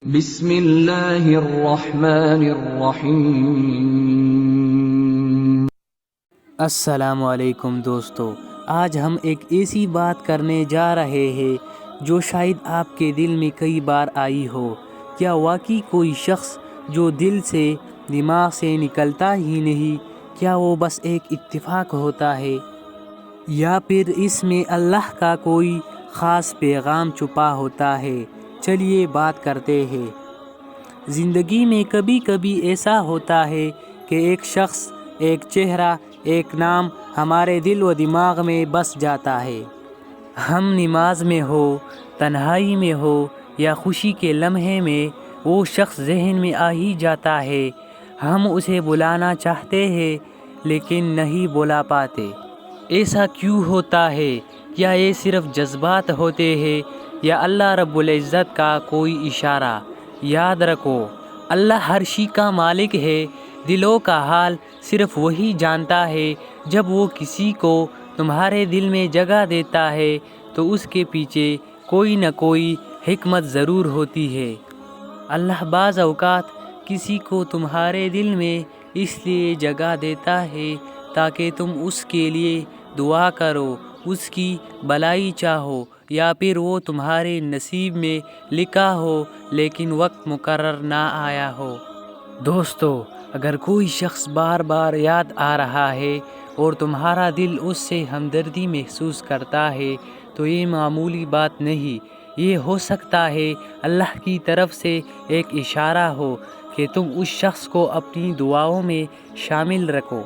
بسم اللہ الرحمن الرحیم۔ السلام علیکم دوستو، آج ہم ایک ایسی بات کرنے جا رہے ہیں جو شاید آپ کے دل میں کئی بار آئی ہو۔ کیا واقعی کوئی شخص جو دل سے دماغ سے نکلتا ہی نہیں، کیا وہ بس ایک اتفاق ہوتا ہے، یا پھر اس میں اللہ کا کوئی خاص پیغام چھپا ہوتا ہے؟ چلیے بات کرتے ہیں۔ زندگی میں کبھی کبھی ایسا ہوتا ہے کہ ایک شخص، ایک چہرہ، ایک نام ہمارے دل و دماغ میں بس جاتا ہے۔ ہم نماز میں ہو، تنہائی میں ہو یا خوشی کے لمحے میں، وہ شخص ذہن میں آ ہی جاتا ہے۔ ہم اسے بلانا چاہتے ہیں لیکن نہیں بلا پاتے۔ ایسا کیوں ہوتا ہے؟ کیا یہ صرف جذبات ہوتے ہیں یا اللہ رب العزت کا کوئی اشارہ؟ یاد رکھو، اللہ ہر شے کا مالک ہے۔ دلوں کا حال صرف وہی جانتا ہے۔ جب وہ کسی کو تمہارے دل میں جگہ دیتا ہے تو اس کے پیچھے کوئی نہ کوئی حکمت ضرور ہوتی ہے۔ اللہ بعض اوقات کسی کو تمہارے دل میں اس لیے جگہ دیتا ہے تاکہ تم اس کے لیے دعا کرو، اس کی بھلائی چاہو، یا پھر وہ تمہارے نصیب میں لکھا ہو لیکن وقت مقرر نہ آیا ہو۔ دوستو، اگر کوئی شخص بار بار یاد آ رہا ہے اور تمہارا دل اس سے ہمدردی محسوس کرتا ہے تو یہ معمولی بات نہیں، یہ ہو سکتا ہے اللہ کی طرف سے ایک اشارہ ہو کہ تم اس شخص کو اپنی دعاؤں میں شامل رکھو۔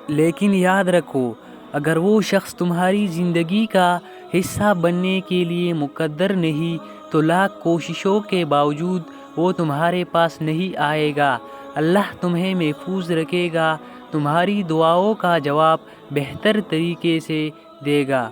لیکن یاد رکھو، اگر وہ شخص تمہاری زندگی کا حصہ بننے کے لیے مقدر نہیں تو لاکھ کوششوں کے باوجود وہ تمہارے پاس نہیں آئے گا۔ اللہ تمہیں محفوظ رکھے گا، تمہاری دعاؤں کا جواب بہتر طریقے سے دے گا۔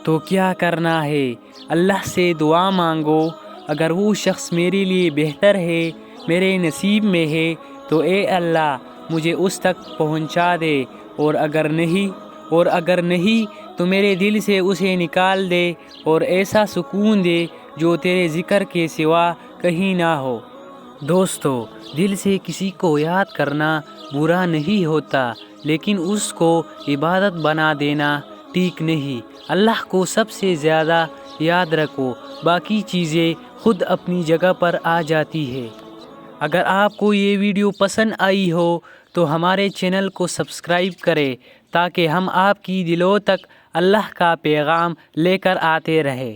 تو کیا کرنا ہے؟ اللہ سے دعا مانگو۔ اگر وہ شخص میرے لیے بہتر ہے، میرے نصیب میں ہے، تو اے اللہ مجھے اس تک پہنچا دے، اور اگر نہیں تو میرے دل سے اسے نکال دے اور ایسا سکون دے جو تیرے ذکر کے سوا کہیں نہ ہو۔ دوستو، دل سے کسی کو یاد کرنا برا نہیں ہوتا، لیکن اس کو عبادت بنا دینا ٹھیک نہیں۔ اللہ کو سب سے زیادہ یاد رکھو، باقی چیزیں خود اپنی جگہ پر آ جاتی ہے۔ اگر آپ کو یہ ویڈیو پسند آئی ہو تو ہمارے چینل کو سبسکرائب کریں تاکہ ہم آپ کی دلوں تک اللہ کا پیغام لے کر آتے رہیں۔